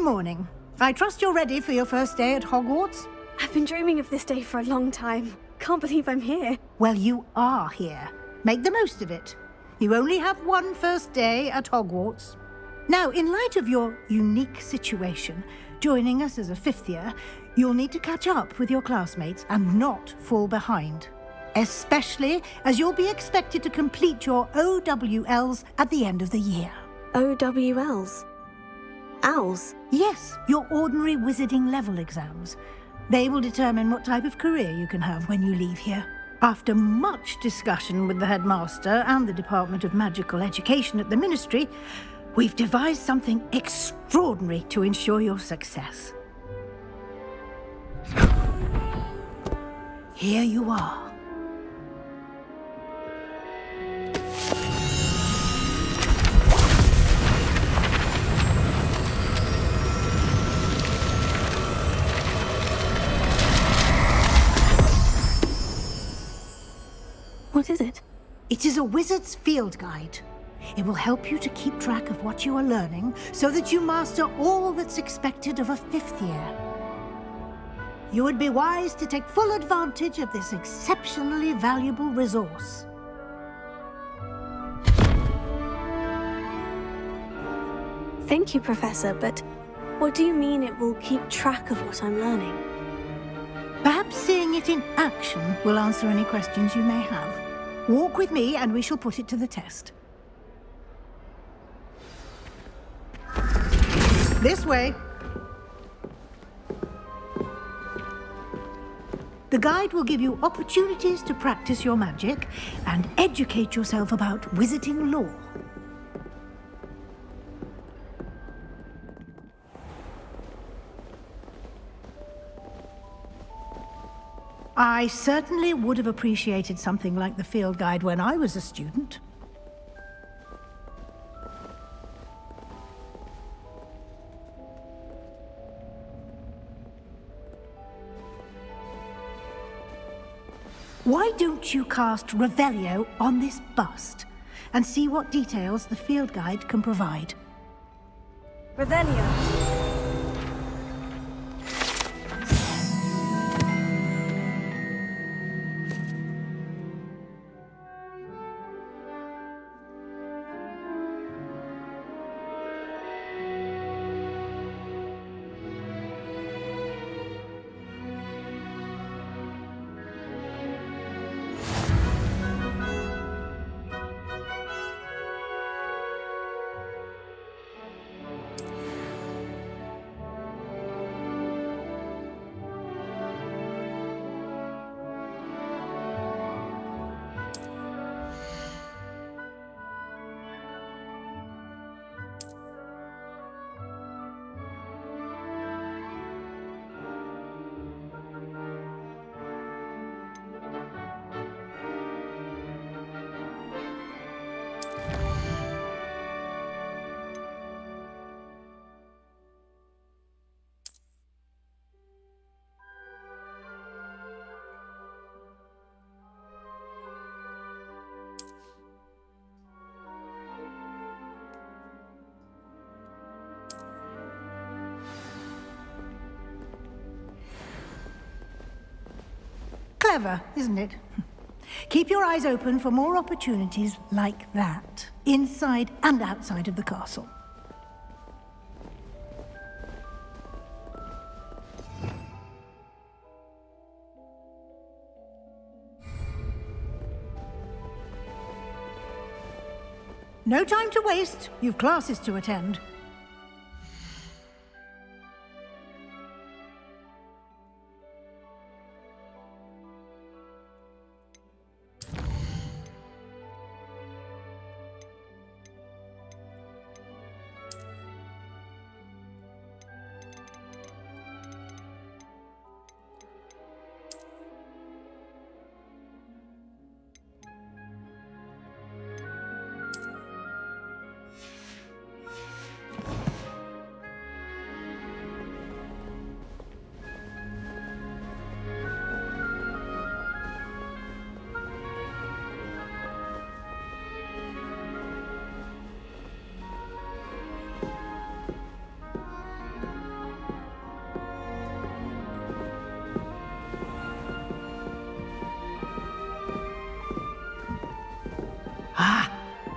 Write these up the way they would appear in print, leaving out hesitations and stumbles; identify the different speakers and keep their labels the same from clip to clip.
Speaker 1: morning. I trust you're ready for your first day at Hogwarts?
Speaker 2: I've been dreaming of this day for a long time. Can't believe I'm here.
Speaker 1: Well, you are here. Make the most of it. You only have one first day at Hogwarts. Now, in light of your unique situation, joining us as a fifth year, you'll need to catch up with your classmates and not fall behind. Especially as you'll be expected to complete your OWLs at the end of the year.
Speaker 2: OWLs? Owls?
Speaker 1: Yes, your ordinary wizarding level exams. They will determine what type of career you can have when you leave here. After much discussion with the headmaster and the Department of Magical Education at the Ministry, we've devised something extraordinary to ensure your success. Here you are.
Speaker 2: What is it?
Speaker 1: It is a wizard's field guide. It will help you to keep track of what you are learning so that you master all that's expected of a fifth year. You would be wise to take full advantage of this exceptionally valuable resource.
Speaker 2: Thank you, Professor, but what do you mean it will keep track of what I'm learning?
Speaker 1: Perhaps seeing it in action will answer any questions you may have. Walk with me and we shall put it to the test. This way. The guide will give you opportunities to practice your magic and educate yourself about wizarding lore. I certainly would have appreciated something like the field guide when I was a student. Why don't you cast Revelio on this bust and see what details the field guide can provide?
Speaker 2: Revelio.
Speaker 1: Clever, isn't it? Keep your eyes open for more opportunities like that, inside and outside of the castle. No time to waste. You've classes to attend.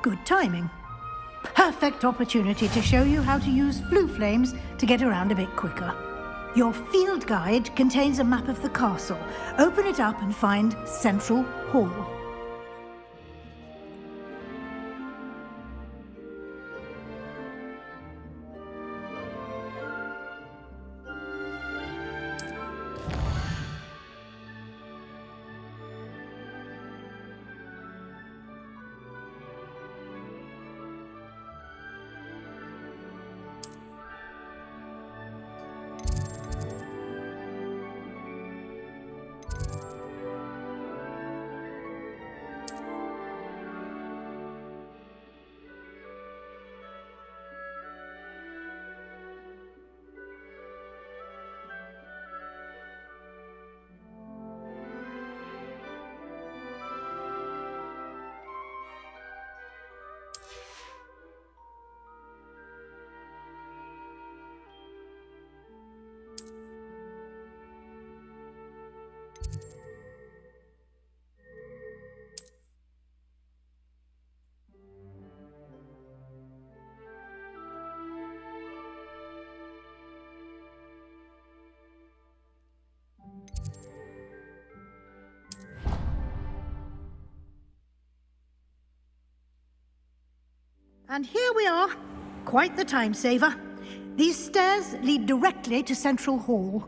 Speaker 1: Good timing. Perfect opportunity to show you how to use flue flames to get around a bit quicker. Your field guide contains a map of the castle. Open it up and find Central Hall. And here we are. Quite the time saver. These stairs lead directly to Central Hall.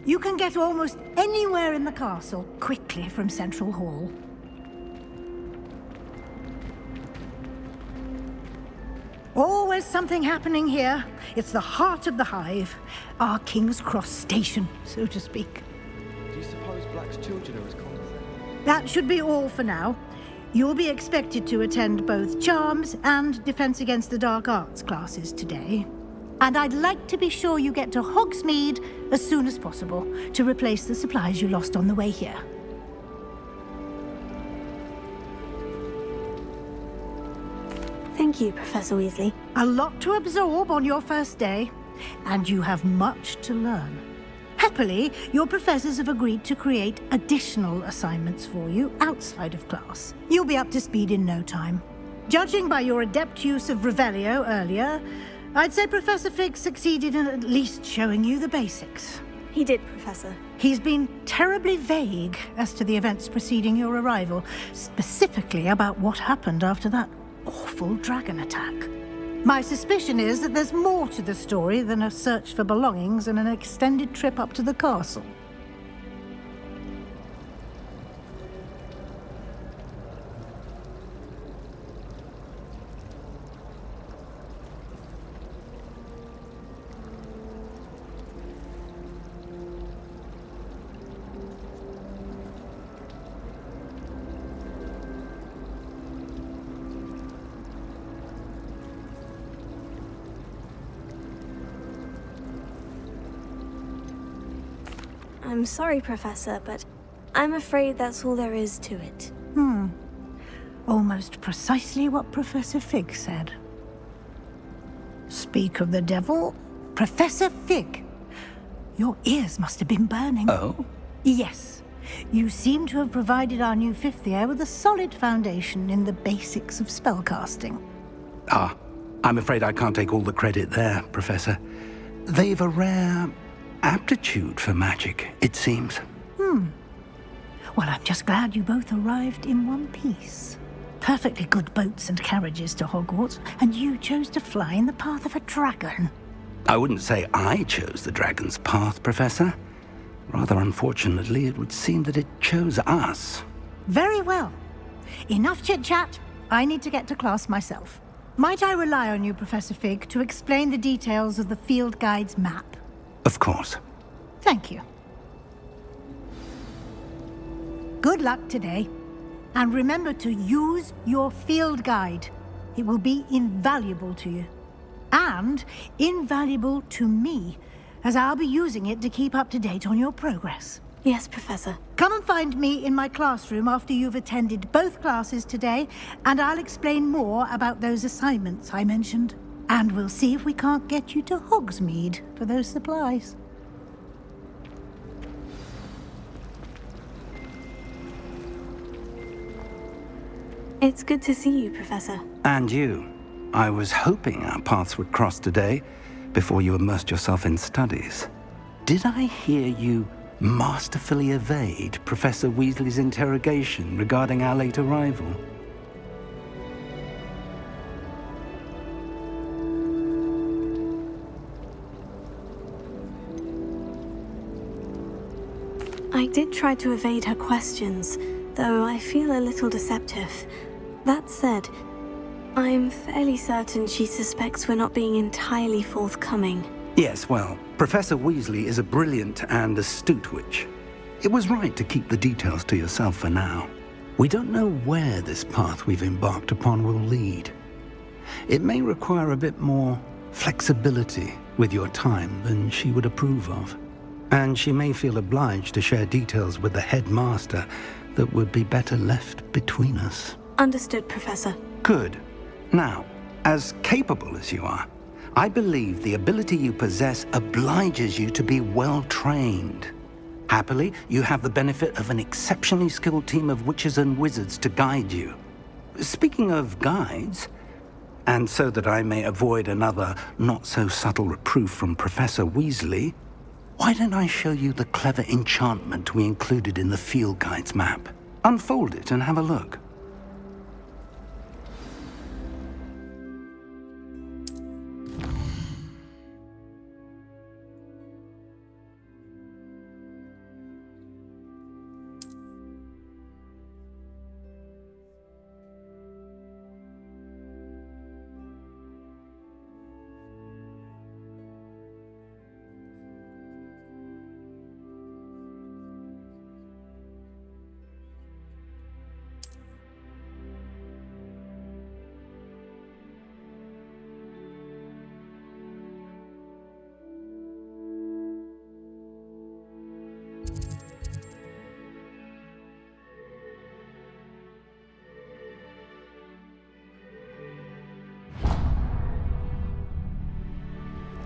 Speaker 1: You can get almost anywhere in the castle quickly from Central Hall. Always something happening here. It's the heart of the hive. Our King's Cross station, so to speak.
Speaker 3: Do you suppose Black's children are as common as that?
Speaker 1: That should be all for now. You'll be expected to attend both Charms and Defense Against the Dark Arts classes today. And I'd like to be sure you get to Hogsmeade as soon as possible to replace the supplies you lost on the way here.
Speaker 2: Thank you, Professor Weasley.
Speaker 1: A lot to absorb on your first day, and you have much to learn. Happily, your professors have agreed to create additional assignments for you outside of class. You'll be up to speed in no time. Judging by your adept use of Revelio earlier, I'd say Professor Fig succeeded in at least showing you the basics.
Speaker 2: He did, Professor.
Speaker 1: He's been terribly vague as to the events preceding your arrival, specifically about what happened after that awful dragon attack. My suspicion is that there's more to the story than a search for belongings and an extended trip up to the castle.
Speaker 2: I'm sorry, Professor, but I'm afraid that's all there is to it.
Speaker 1: Almost precisely what Professor Fig said. Speak of the devil, Professor Fig. Your ears must have been burning.
Speaker 4: Oh?
Speaker 1: Yes. You seem to have provided our new fifth year with a solid foundation in the basics of spellcasting.
Speaker 4: Ah, I'm afraid I can't take all the credit there, Professor. They've a rare aptitude for magic, it seems.
Speaker 1: Well, I'm just glad you both arrived in one piece. Perfectly good boats and carriages to Hogwarts, and you chose to fly in the path of a dragon.
Speaker 4: I wouldn't say I chose the dragon's path, Professor. Rather unfortunately, it would seem that it chose us.
Speaker 1: Very well. Enough chit-chat. I need to get to class myself. Might I rely on you, Professor Fig, to explain the details of the field guide's map?
Speaker 4: Of course.
Speaker 1: Thank you. Good luck today. And remember to use your field guide. It will be invaluable to you. And invaluable to me, as I'll be using it to keep up to date on your progress.
Speaker 2: Yes, Professor.
Speaker 1: Come and find me in my classroom after you've attended both classes today, and I'll explain more about those assignments I mentioned. And we'll see if we can't get you to Hogsmeade for those supplies.
Speaker 2: It's good to see you, Professor.
Speaker 4: And you. I was hoping our paths would cross today, before you immersed yourself in studies. Did I hear you masterfully evade Professor Weasley's interrogation regarding our late arrival?
Speaker 2: I did try to evade her questions, though I feel a little deceptive. That said, I'm fairly certain she suspects we're not being entirely forthcoming.
Speaker 4: Yes, well, Professor Weasley is a brilliant and astute witch. It was right to keep the details to yourself for now. We don't know where this path we've embarked upon will lead. It may require a bit more flexibility with your time than she would approve of. And she may feel obliged to share details with the headmaster that would be better left between us.
Speaker 2: Understood, Professor.
Speaker 4: Good. Now, as capable as you are, I believe the ability you possess obliges you to be well trained. Happily, you have the benefit of an exceptionally skilled team of witches and wizards to guide you. Speaking of guides, and so that I may avoid another not-so-subtle reproof from Professor Weasley, why don't I show you the clever enchantment we included in the field guide's map? Unfold it and have a look.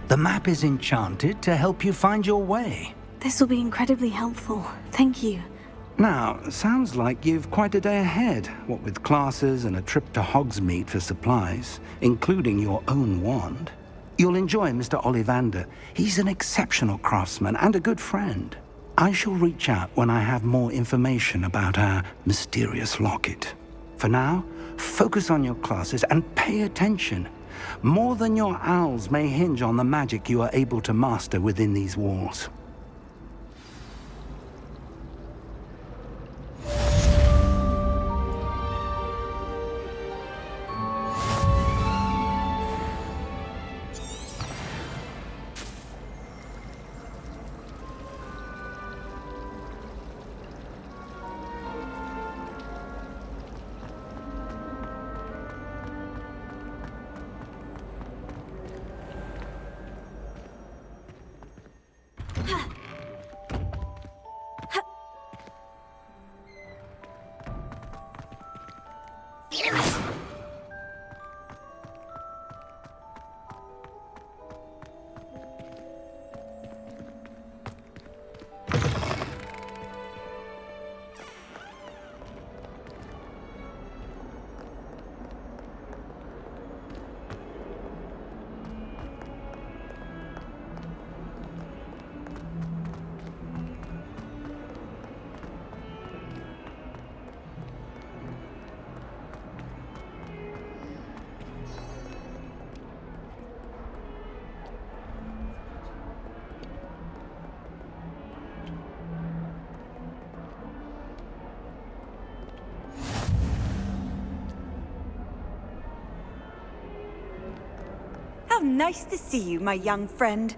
Speaker 4: The map is enchanted to help you find your way.
Speaker 2: This will be incredibly helpful. Thank you.
Speaker 4: Now, sounds like you've quite a day ahead, what with classes and a trip to Hogsmeade for supplies, including your own wand. You'll enjoy Mr. Ollivander. He's an exceptional craftsman and a good friend. I shall reach out when I have more information about our mysterious locket. For now, focus on your classes and pay attention. More than your owls may hinge on the magic you are able to master within these walls.
Speaker 5: How nice to see you, my young friend.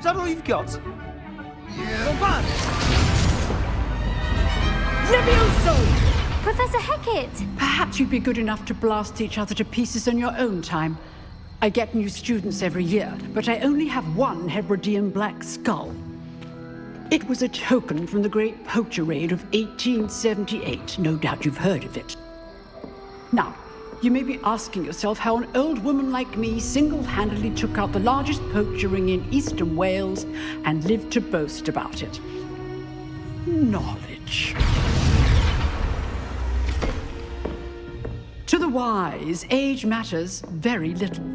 Speaker 6: that all you've got? Come on!
Speaker 7: Levioso!
Speaker 8: Professor Hecat!
Speaker 7: Perhaps you'd be good enough to blast each other to pieces on your own time. I get new students every year, but I only have one Hebridean black skull. It was a token from the Great Poacher Raid of 1878. No doubt you've heard of it. Now, you may be asking yourself how an old woman like me single-handedly took out the largest poacher ring in eastern Wales and lived to boast about it. Knowledge. To the wise, age matters very little.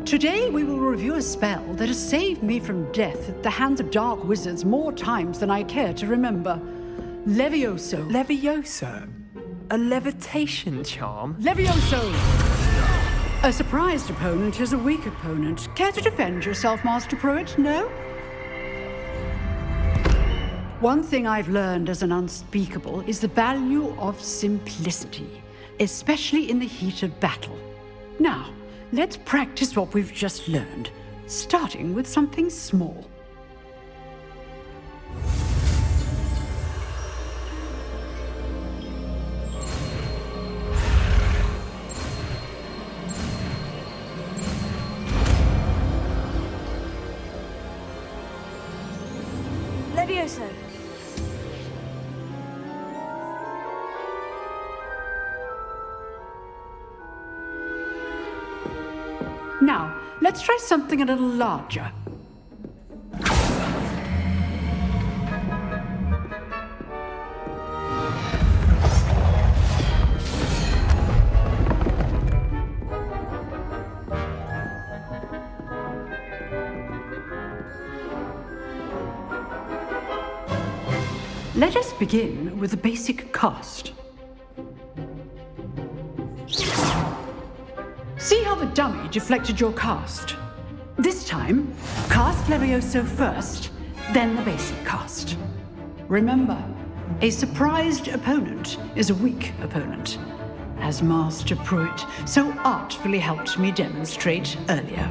Speaker 7: Today we will review a spell that has saved me from death at the hands of dark wizards more times than I care to remember. Levioso.
Speaker 6: Levioso? A levitation charm?
Speaker 7: Levioso! A surprised opponent is a weak opponent. Care to defend yourself, Master Pruitt? No? One thing I've learned as an unspeakable is the value of simplicity, especially in the heat of battle. Now, let's practice what we've just learned, starting with something small.
Speaker 2: Levioso.
Speaker 7: Now, let's try something a little larger. Let us begin with the basic cast. See how the dummy deflected your cast? This time, cast Levioso first, then the basic cast. Remember, a surprised opponent is a weak opponent, as Master Pruitt so artfully helped me demonstrate earlier.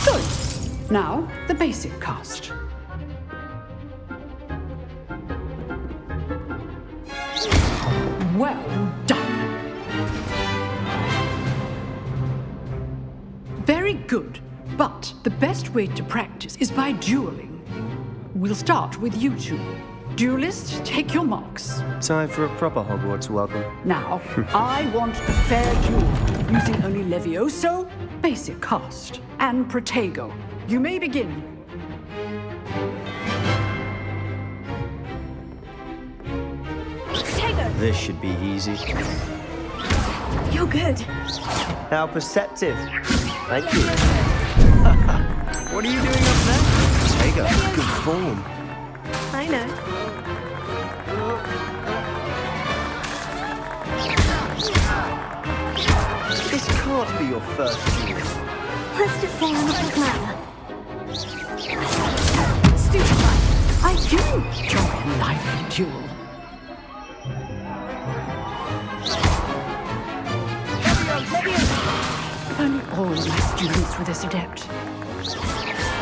Speaker 7: Good. Now, the basic cast. Well done. Very good, but the best way to practice is by dueling. We'll start with you two. Duelists, take your marks.
Speaker 3: Time for a proper Hogwarts welcome.
Speaker 7: Now, I want a fair duel, using only Levioso, basic cast, and Protego. You may begin.
Speaker 3: This should be easy.
Speaker 2: You're good.
Speaker 3: How perceptive. Thank you. What are you doing up there? Protego, good form.
Speaker 2: I know.
Speaker 3: This can't be your first duel.
Speaker 2: Let's just say I'm a big man.
Speaker 7: Stupefy, I do enjoy a lively duel. If only all my students were this adept.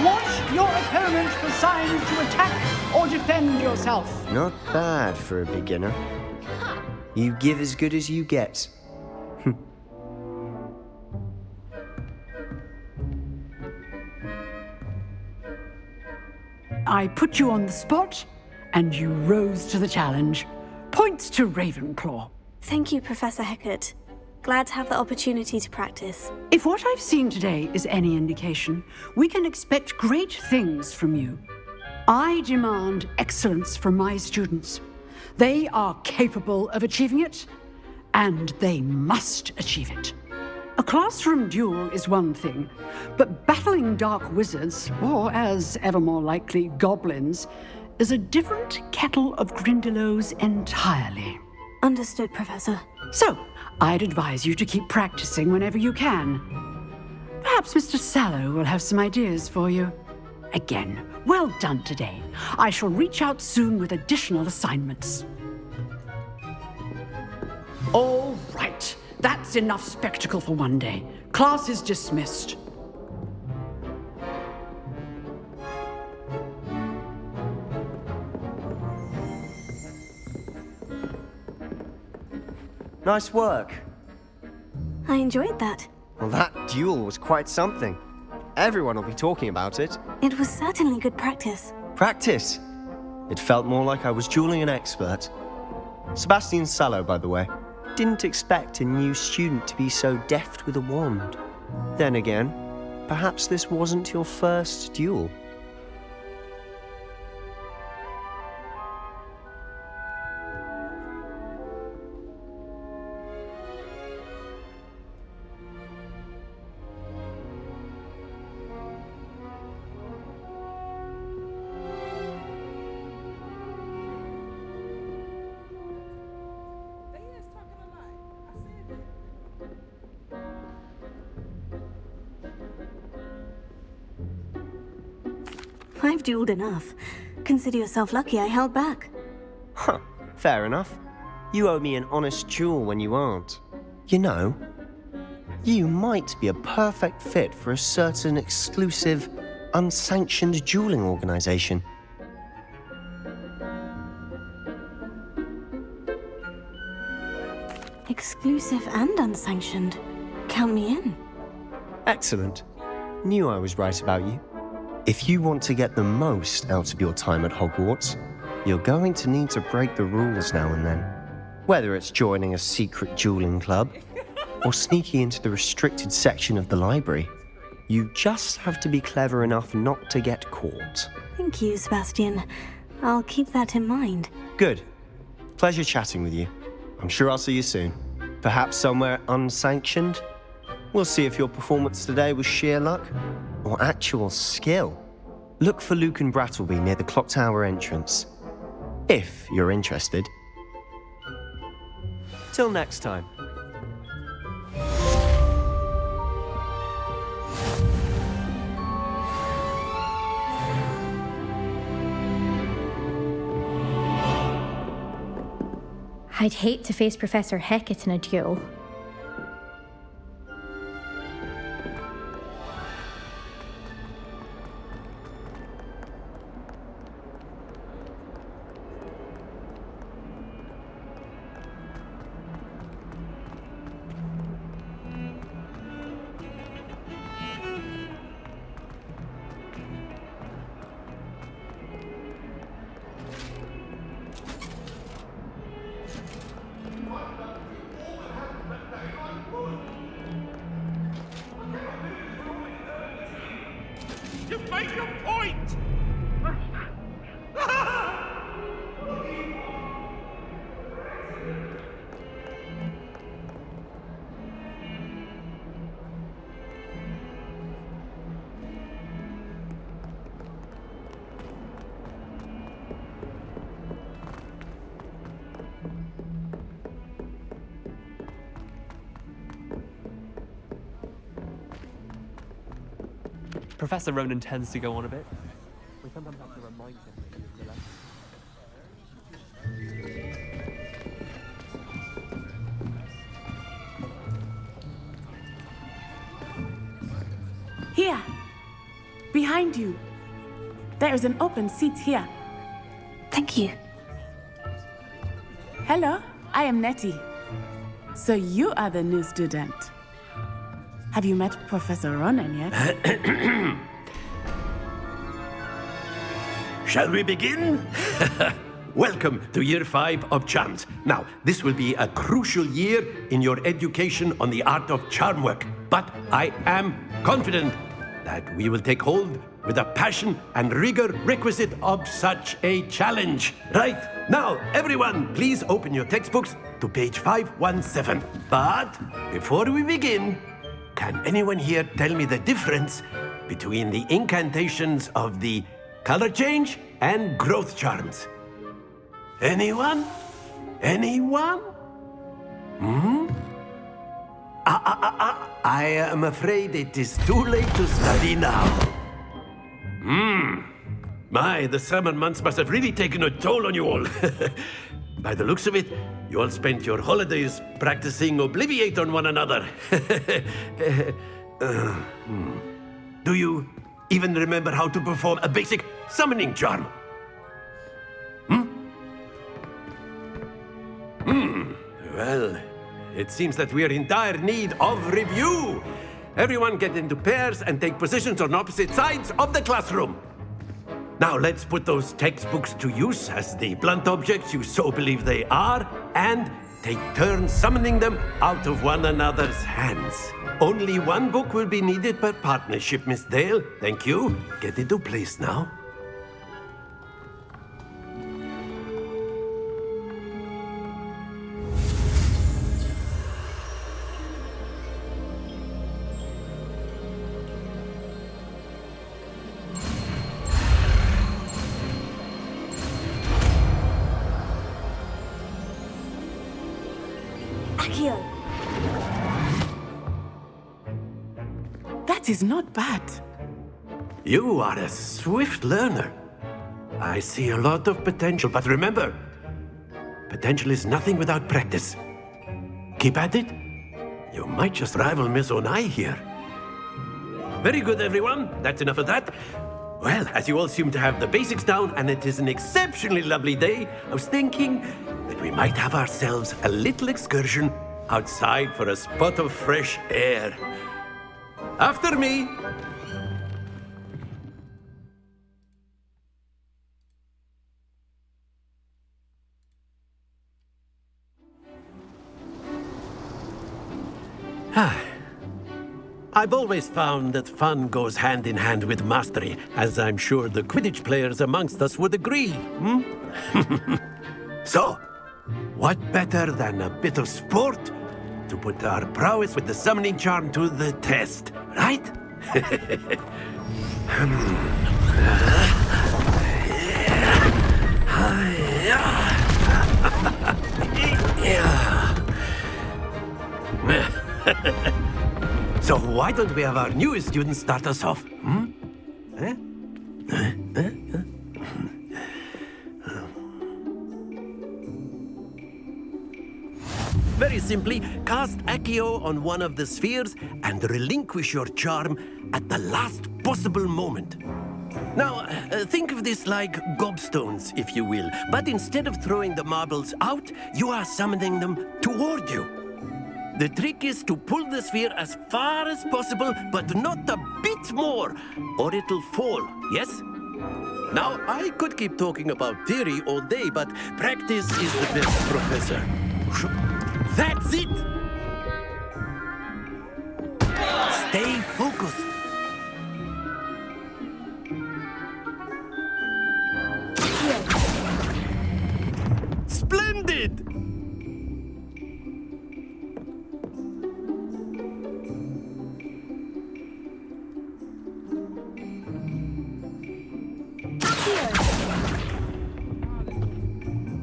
Speaker 7: Watch your opponent for signs to attack or defend yourself.
Speaker 3: Not bad for a beginner. You give as good as you get.
Speaker 7: I put you on the spot, and you rose to the challenge. Points to Ravenclaw.
Speaker 2: Thank you, Professor Hecat. Glad to have the opportunity to practice.
Speaker 7: If what I've seen today is any indication, we can expect great things from you. I demand excellence from my students. They are capable of achieving it, and they must achieve it. A classroom duel is one thing, but battling dark wizards, or as ever more likely, goblins, is a different kettle of Grindylows entirely.
Speaker 2: Understood, Professor.
Speaker 7: So, I'd advise you to keep practicing whenever you can. Perhaps Mr. Sallow will have some ideas for you. Again, well done today. I shall reach out soon with additional assignments. All right. That's enough spectacle for one day. Class is dismissed.
Speaker 3: Nice work.
Speaker 2: I enjoyed that.
Speaker 3: Well, that duel was quite something. Everyone will be talking about it.
Speaker 2: It was certainly good practice.
Speaker 3: Practice. It felt more like I was dueling an expert. Sebastian Sallow, by the way. Didn't expect a new student to be so deft with a wand. Then again, perhaps this wasn't your first duel.
Speaker 2: I've dueled enough. Consider yourself lucky I held back.
Speaker 3: Huh, fair enough. You owe me an honest duel when you aren't. You know, you might be a perfect fit for a certain exclusive, unsanctioned dueling organization.
Speaker 2: Exclusive and unsanctioned. Count me in.
Speaker 3: Excellent. Knew I was right about you. If you want to get the most out of your time at Hogwarts, you're going to need to break the rules now and then. Whether it's joining a secret dueling club or sneaking into the restricted section of the library, you just have to be clever enough not to get caught.
Speaker 2: Thank you, Sebastian. I'll keep that in mind.
Speaker 3: Good. Pleasure chatting with you. I'm sure I'll see you soon. Perhaps somewhere unsanctioned? We'll see if your performance today was sheer luck or actual skill. Look for Luke and Brattleby near the clock tower entrance, if you're interested. Till next time.
Speaker 8: I'd hate to face Professor Hecat in a duel.
Speaker 9: To make a point!
Speaker 6: Professor Ronan tends to go on a bit. We sometimes have to remind him that he is the left.
Speaker 10: Here! Behind you! There is an open seat here.
Speaker 2: Thank you.
Speaker 10: Hello, I am Nettie. So you are the new student. Have you met Professor Ronan yet?
Speaker 11: Shall we begin? Welcome to Year 5 of Charms. Now, this will be a crucial year in your education on the art of charm work. But I am confident that we will take hold with the passion and rigor requisite of such a challenge. Right, now, everyone, please open your textbooks to page 517. But before we begin, can anyone here tell me the difference between the incantations of the color change and growth charms? Anyone? Anyone? I am afraid it is too late to study now. My, the summer months must have really taken a toll on you all. By the looks of it, You all spent your holidays practicing Obliviate on one another. Do you even remember how to perform a basic summoning charm? Well, it seems that we are in dire need of review. Everyone get into pairs and take positions on opposite sides of the classroom. Now let's put those textbooks to use as the blunt objects you so believe they are, and take turns summoning them out of one another's hands. Only one book will be needed per partnership, Miss Dale. Thank you. Get into place now.
Speaker 10: That is not bad.
Speaker 11: You are a swift learner. I see a lot of potential, but remember, potential is nothing without practice. Keep at it. You might just rival Miss Onai here. Very good, everyone. That's enough of that. Well, as you all seem to have the basics down, and it is an exceptionally lovely day, I was thinking that we might have ourselves a little excursion outside for a spot of fresh air. After me. I've always found that fun goes hand in hand with mastery, as I'm sure the Quidditch players amongst us would agree. So, what better than a bit of sport to put our prowess with the summoning charm to the test, right? So why don't we have our newest student start us off? Very simply, cast Accio on one of the spheres and relinquish your charm at the last possible moment. Now, think of this like gobstones, if you will, but instead of throwing the marbles out, you are summoning them toward you. The trick is to pull the sphere as far as possible, but not a bit more, or it'll fall, yes? Now, I could keep talking about theory all day, but practice is the best professor. That's it! Stay focused. Splendid!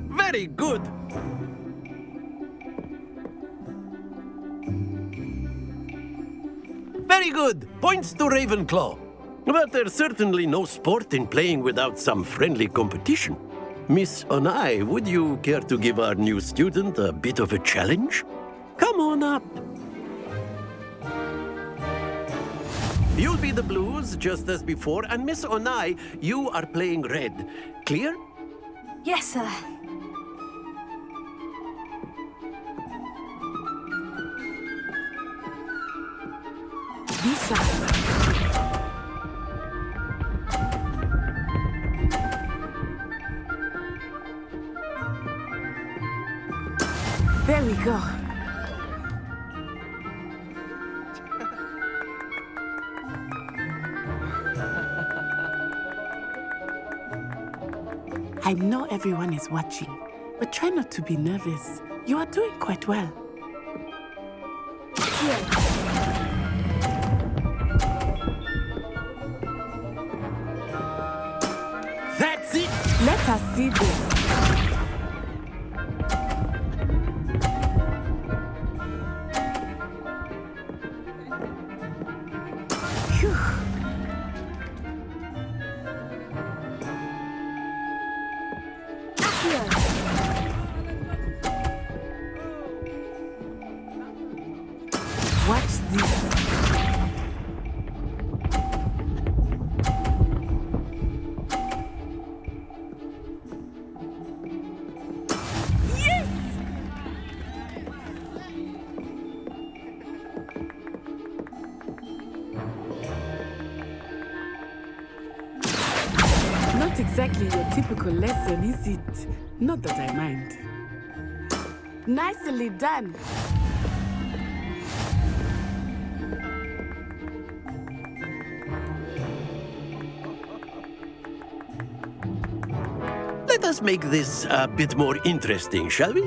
Speaker 11: Very good. Very good. Points to Ravenclaw. But there's certainly no sport in playing without some friendly competition. Miss Onai, would you care to give our new student a bit of a challenge? Come on up. You'll be the blues, just as before, and Miss Onai, you are playing red. Clear?
Speaker 2: Yes, sir.
Speaker 10: This side. There we go. I know everyone is watching, but try not to be nervous. You are doing quite well.
Speaker 11: That's it!
Speaker 10: Let us see this. Phew. Watch this. Not exactly your typical lesson, is it? Not that I mind. Nicely done.
Speaker 11: Let us make this a bit more interesting, shall we?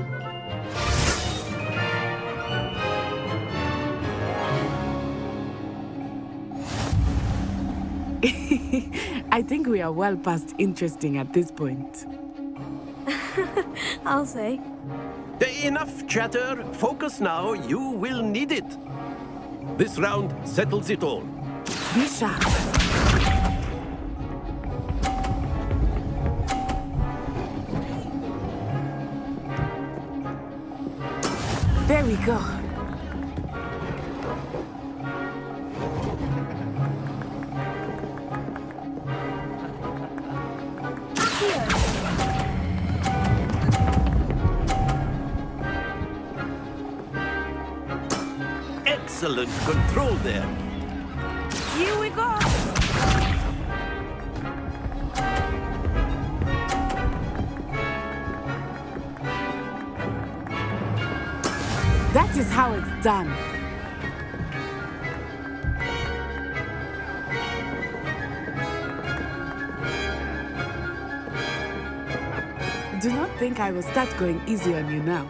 Speaker 10: I think we are well past interesting at this point.
Speaker 2: I'll say.
Speaker 11: Enough chatter. Focus now. You will need it. This round settles it all.
Speaker 10: Be sharp. There we go.
Speaker 11: Excellent control there.
Speaker 10: Here we go. That is how it's done. Do not think I will start going easy on you now.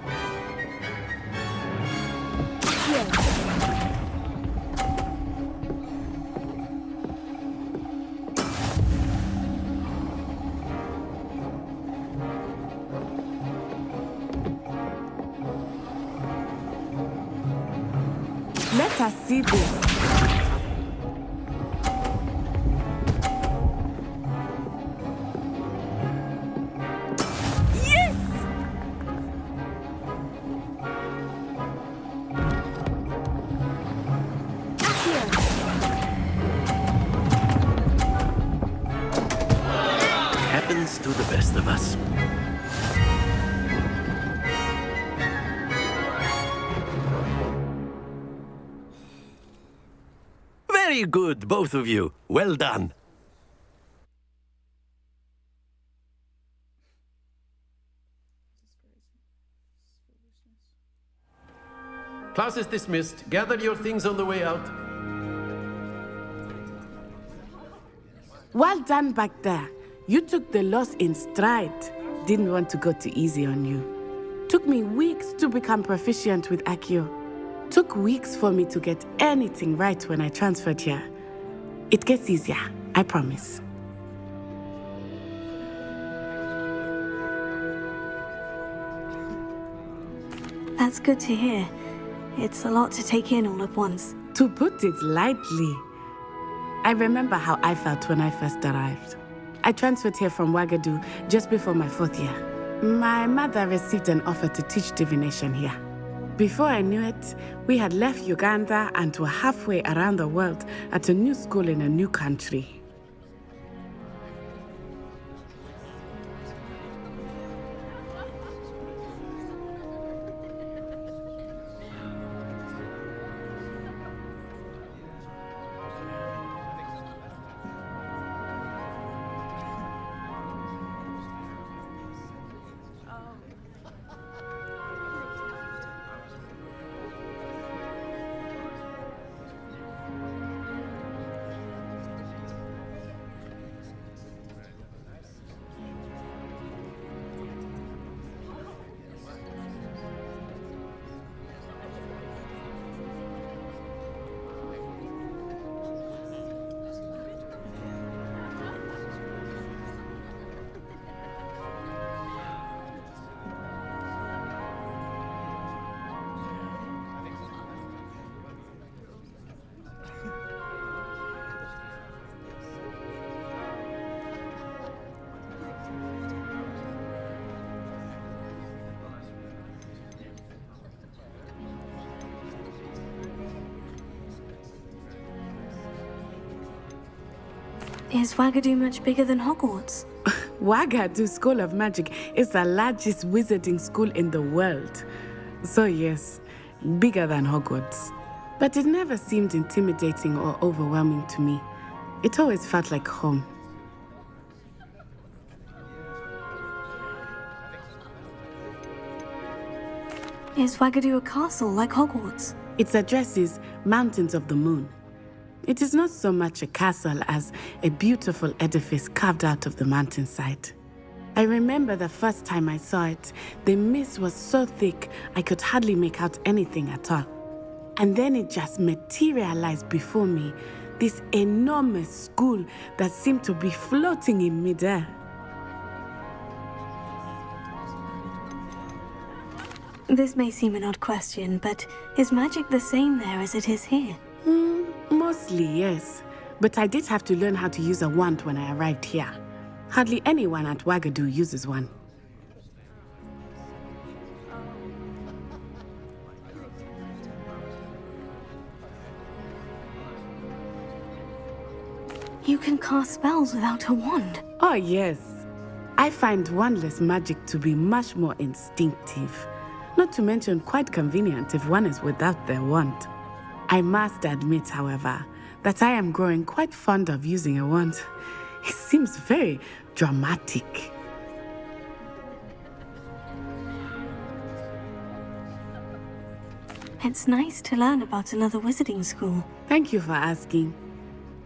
Speaker 10: Let us see this. Yes!
Speaker 11: Happens to the best of us. Very good, both of you. Well done. Class is dismissed. Gather your things on the way out.
Speaker 10: Well done back there. You took the loss in stride. Didn't want to go too easy on you. Took me weeks to become proficient with Accio. Took weeks for me to get anything right when I transferred here. It gets easier, I promise.
Speaker 2: That's good to hear. It's a lot to take in all at once.
Speaker 10: To put it lightly, I remember how I felt when I first arrived. I transferred here from Ouagadougou just before my 4th year. My mother received an offer to teach divination here. Before I knew it, we had left Uganda and were halfway around the world at a new school in a new country.
Speaker 2: Is Wagadu much bigger than Hogwarts?
Speaker 10: Wagadu School of Magic is the largest wizarding school in the world. So yes, bigger than Hogwarts. But it never seemed intimidating or overwhelming to me. It always felt like home.
Speaker 2: Is Wagadu a castle like Hogwarts?
Speaker 10: Its address is Mountains of the Moon. It is not so much a castle as a beautiful edifice carved out of the mountainside. I remember the first time I saw it, the mist was so thick I could hardly make out anything at all. And then it just materialized before me, this enormous school that seemed to be floating in midair.
Speaker 2: This may seem an odd question, but is magic the same there as it is here?
Speaker 10: Mostly, yes. But I did have to learn how to use a wand when I arrived here. Hardly anyone at Wagadu uses one.
Speaker 2: You can cast spells without a wand.
Speaker 10: Oh, yes. I find wandless magic to be much more instinctive. Not to mention quite convenient if one is without their wand. I must admit, however, that I am growing quite fond of using a wand. It seems very dramatic.
Speaker 2: It's nice to learn about another wizarding school.
Speaker 10: Thank you for asking.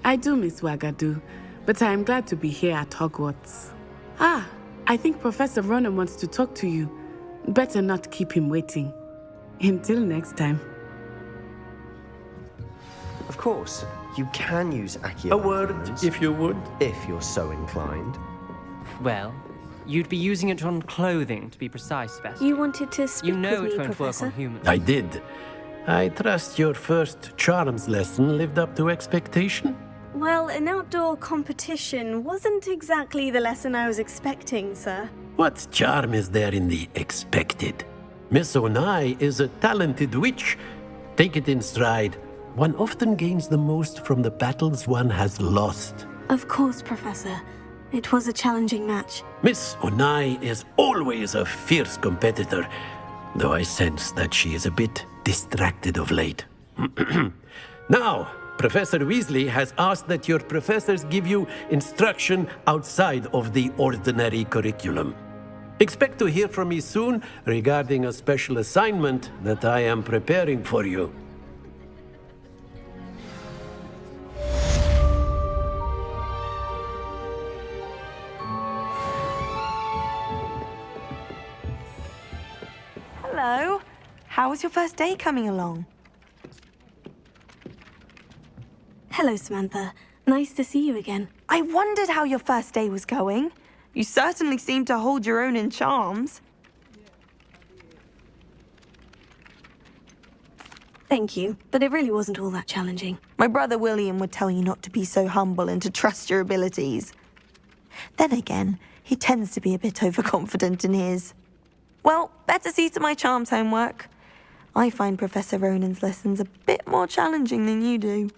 Speaker 10: I do miss Wagadu, but I am glad to be here at Hogwarts. Ah, I think Professor Ronan wants to talk to you. Better not keep him waiting. Until next time.
Speaker 3: Of course, you can use Accio.
Speaker 11: A word, if you would.
Speaker 3: If you're so inclined.
Speaker 6: Well, you'd be using it on clothing, to be precise, Best.
Speaker 2: You wanted to speak
Speaker 6: You know
Speaker 2: with
Speaker 6: it
Speaker 2: me,
Speaker 6: won't
Speaker 2: Professor?
Speaker 6: work on humans.
Speaker 11: I did. I trust your first charms lesson lived up to expectation?
Speaker 2: Well, an outdoor competition wasn't exactly the lesson I was expecting, sir.
Speaker 11: What charm is there in the expected? Miss Onai is a talented witch. Take it in stride. One often gains the most from the battles one has lost.
Speaker 2: Of course, Professor. It was a challenging match.
Speaker 11: Miss Onai is always a fierce competitor, though I sense that she is a bit distracted of late. Now, Professor Weasley has asked that your professors give you instruction outside of the ordinary curriculum. Expect to hear from me soon regarding a special assignment that I am preparing for you.
Speaker 5: Hello. How was your first day coming along?
Speaker 2: Hello, Samantha. Nice to see you again.
Speaker 5: I wondered how your first day was going. You certainly seem to hold your own in charms.
Speaker 2: Thank you, but it really wasn't all that challenging.
Speaker 5: My brother William would tell you not to be so humble and to trust your abilities. Then again, he tends to be a bit overconfident in his. Well, better see to my charms homework. I find Professor Ronan's lessons a bit more challenging than you do.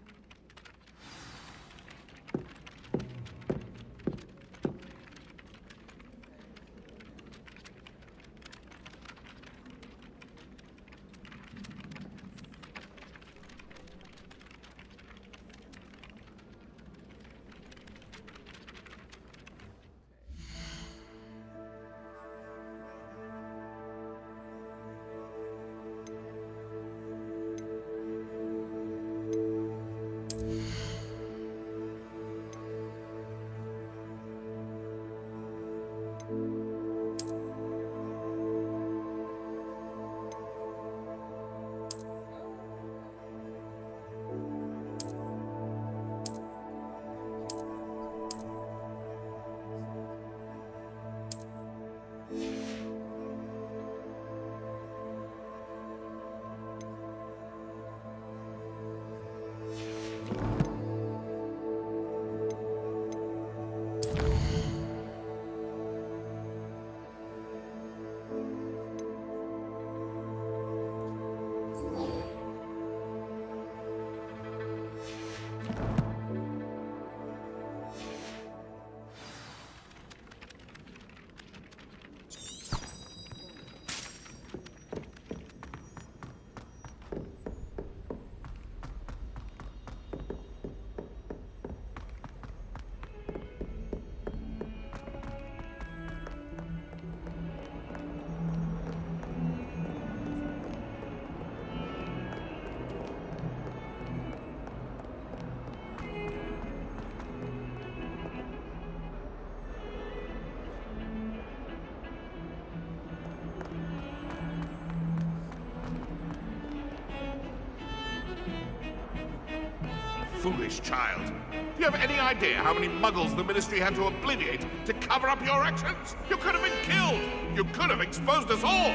Speaker 9: foolish child. Do you have any idea how many muggles the Ministry had to obliterate to cover up your actions? You could have been killed! You could have exposed us all!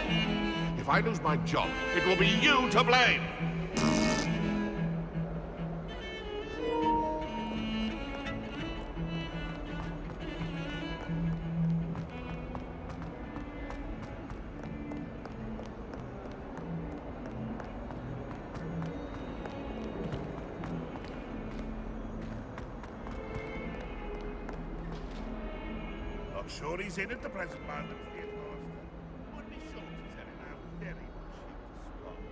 Speaker 9: If I lose my job, it will be you to blame! Not sure he's in at the present moment, dear master. Wouldn't be sure to tell him how very much he despises.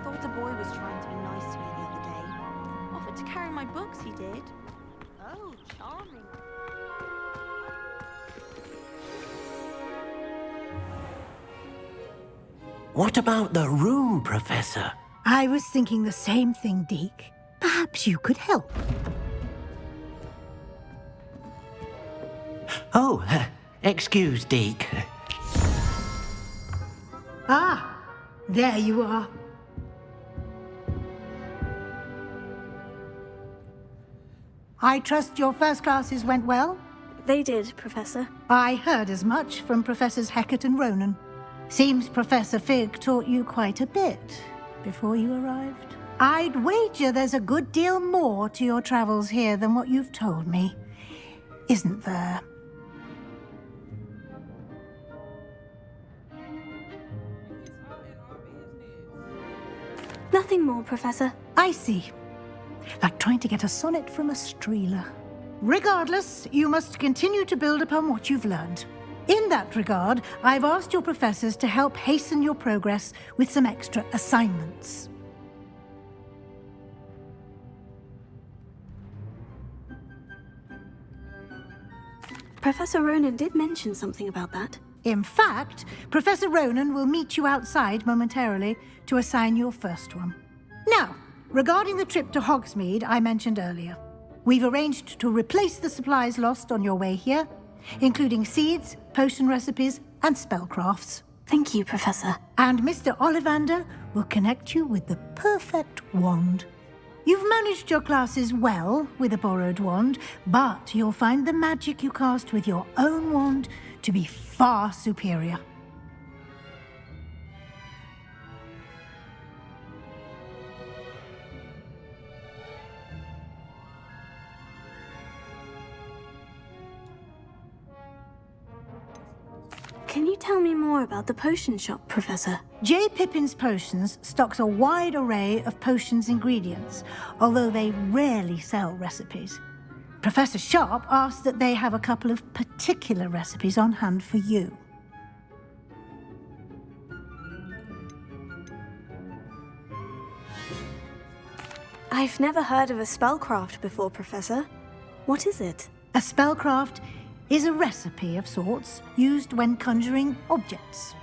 Speaker 5: Thought a boy was trying to be nice to me the other day. Offered to carry my books, he did. Oh, charming.
Speaker 11: What about the room, Professor?
Speaker 1: I was thinking the same thing, Deke. Perhaps you could help.
Speaker 11: Oh, excuse, Deke.
Speaker 1: Ah, there you are. I trust your first classes went well?
Speaker 2: They did, Professor.
Speaker 1: I heard as much from Professors Hecat and Ronan. Seems Professor Fig taught you quite a bit before you arrived. I'd wager there's a good deal more to your travels here than what you've told me, isn't there?
Speaker 2: Nothing more, Professor.
Speaker 1: I see. Like trying to get a sonnet from a streeler. Regardless, you must continue to build upon what you've learned. In that regard, I've asked your professors to help hasten your progress with some extra assignments.
Speaker 2: Professor Ronan did mention something about that.
Speaker 1: In fact, Professor Ronan will meet you outside momentarily to assign your first one. Now, regarding the trip to Hogsmeade I mentioned earlier, we've arranged to replace the supplies lost on your way here, including seeds, potion recipes, and spellcrafts.
Speaker 2: Thank you, Professor.
Speaker 1: And Mr. Ollivander will connect you with the perfect wand. You've managed your classes well with a borrowed wand, but you'll find the magic you cast with your own wand to be far superior.
Speaker 2: Can you tell me more about the potion shop, Professor?
Speaker 1: J. Pippin's Potions stocks a wide array of potions ingredients, although they rarely sell recipes. Professor Sharp asked that they have a couple of particular recipes on hand for you.
Speaker 2: I've never heard of a spellcraft before, Professor. What is it?
Speaker 1: A spellcraft is a recipe of sorts used when conjuring objects.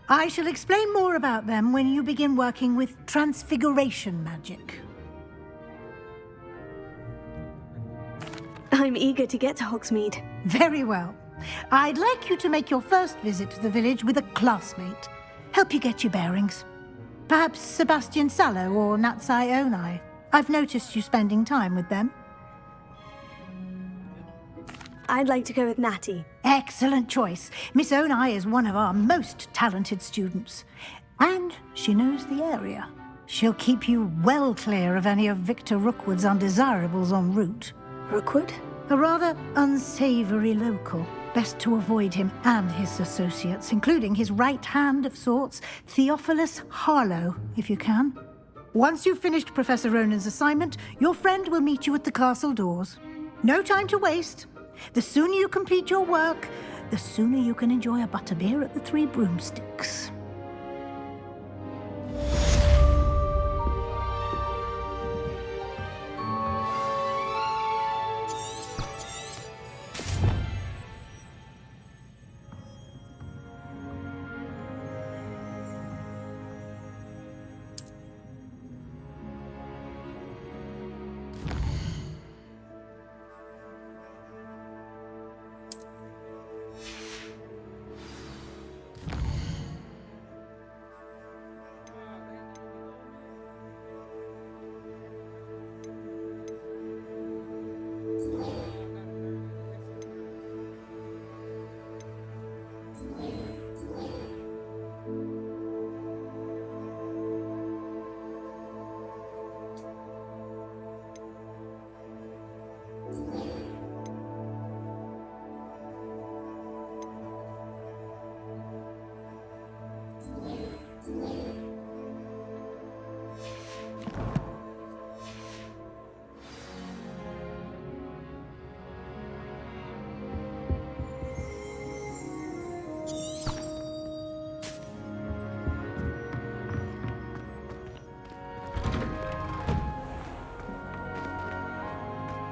Speaker 1: I shall explain more about them when you begin working with transfiguration magic.
Speaker 2: I'm eager to get to Hogsmeade.
Speaker 1: Very well. I'd like you to make your first visit to the village with a classmate. Help you get your bearings. Perhaps Sebastian Sallow or Natsai Onai. I've noticed you spending time with them.
Speaker 2: I'd like to go with Natty.
Speaker 1: Excellent choice. Miss Onai is one of our most talented students. And she knows the area. She'll keep you well clear of any of Victor Rookwood's undesirables en route.
Speaker 2: Rookwood?
Speaker 1: A rather unsavory local. Best to avoid him and his associates, including his right hand of sorts, Theophilus Harlow, if you can. Once you've finished Professor Ronan's assignment, your friend will meet you at the castle doors. No time to waste. The sooner you complete your work, the sooner you can enjoy a butterbeer at the Three Broomsticks.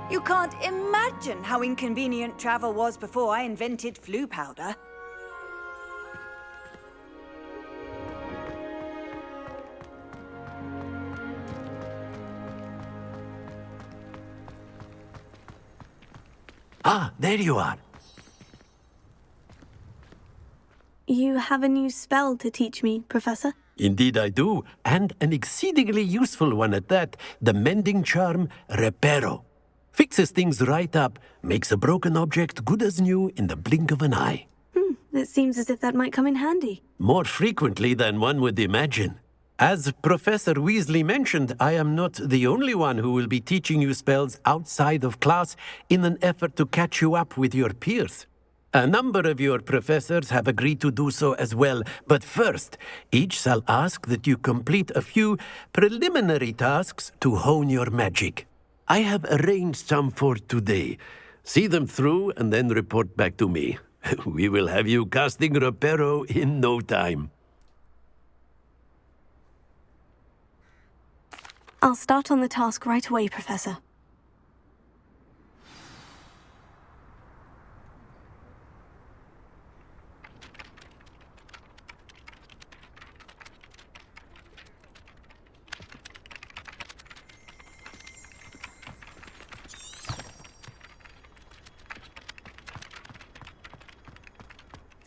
Speaker 12: You can't imagine how inconvenient travel was before I invented flu powder.
Speaker 11: Ah, there you are.
Speaker 2: You have a new spell to teach me, Professor?
Speaker 11: Indeed I do, and an exceedingly useful one at that. The mending charm, Reparo. Fixes things right up, makes a broken object good as new in the blink of an eye.
Speaker 2: It seems as if that might come in handy.
Speaker 11: More frequently than one would imagine. As Professor Weasley mentioned, I am not the only one who will be teaching you spells outside of class in an effort to catch you up with your peers. A number of your professors have agreed to do so as well, but first, each shall ask that you complete a few preliminary tasks to hone your magic. I have arranged some for today. See them through and then report back to me. We will have you casting Reparo in no time.
Speaker 2: I'll start on the task right away, Professor.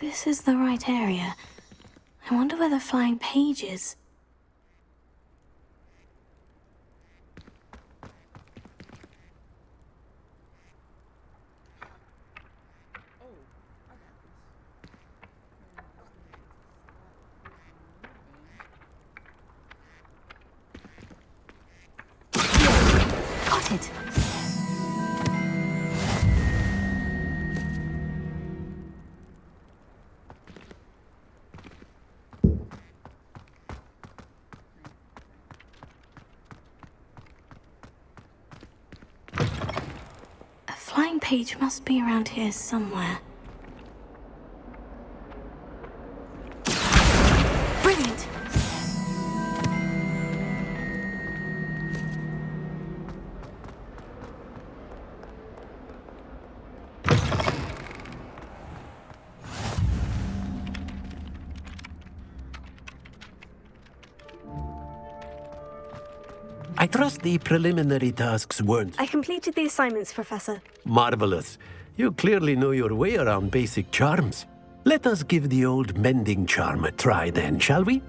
Speaker 2: This is the right area. I wonder where the flying page is. Got it. Flying page must be around here somewhere. Brilliant!
Speaker 11: I trust the preliminary tasks weren't
Speaker 2: I completed the assignments, Professor.
Speaker 11: marvelous. You clearly know your way around basic charms. Let us give the old mending charm a try then, shall we?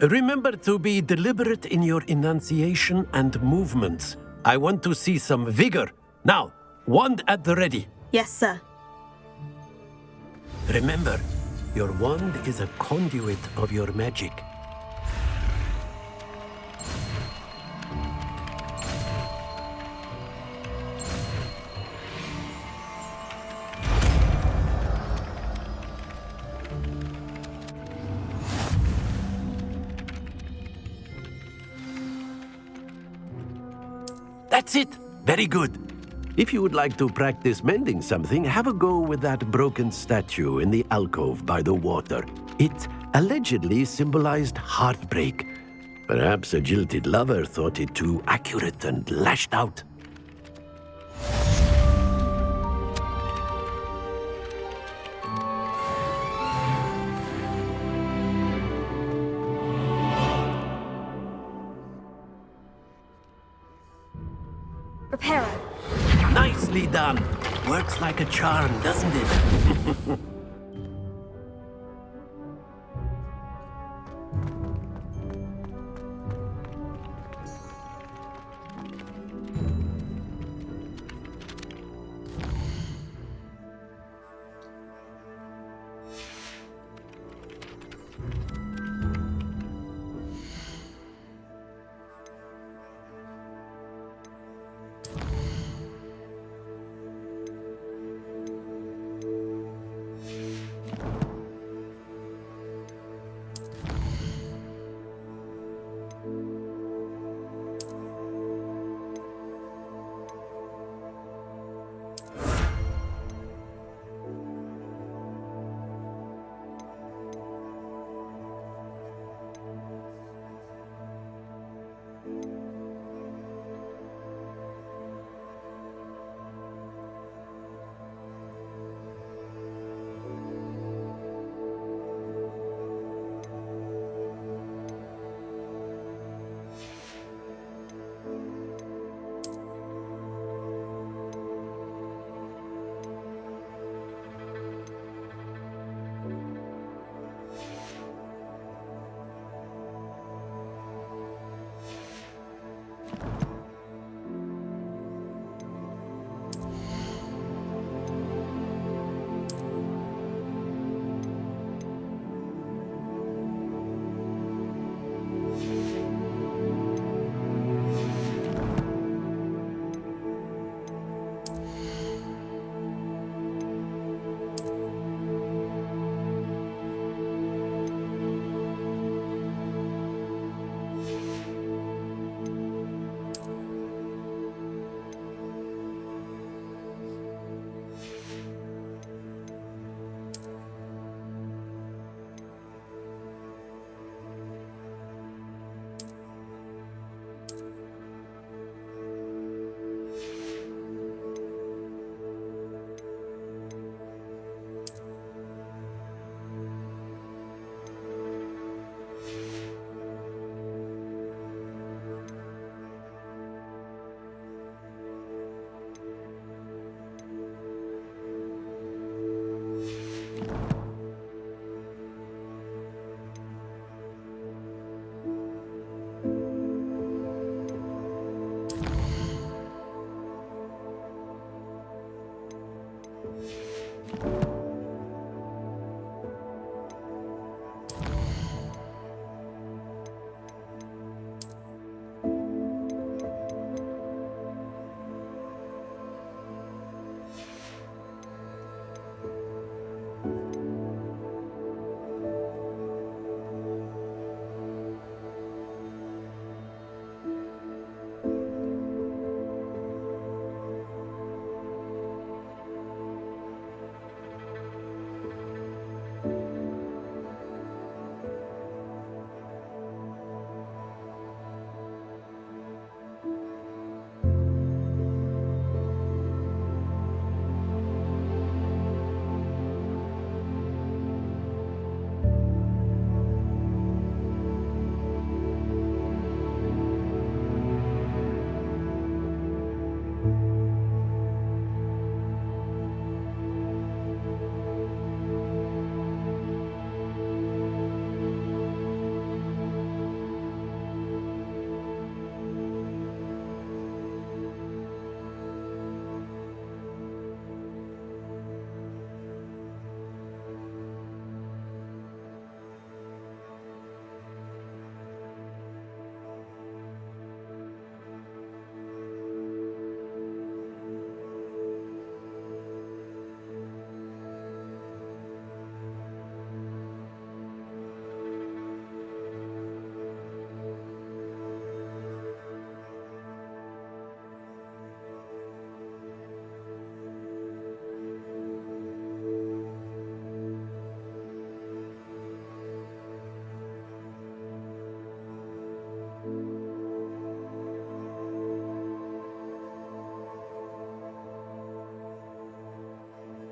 Speaker 11: Remember to be deliberate in your enunciation and movements. I want to see some vigor. Now, wand at the ready.
Speaker 2: Yes, sir.
Speaker 11: Remember, your wand is a conduit of your magic. That's it. Very good. If you would like to practice mending something, have a go with that broken statue in the alcove by the water. It allegedly symbolized heartbreak. Perhaps a jilted lover thought it too accurate and lashed out.
Speaker 12: Reparo.
Speaker 11: Nicely done. Works like a charm, doesn't it?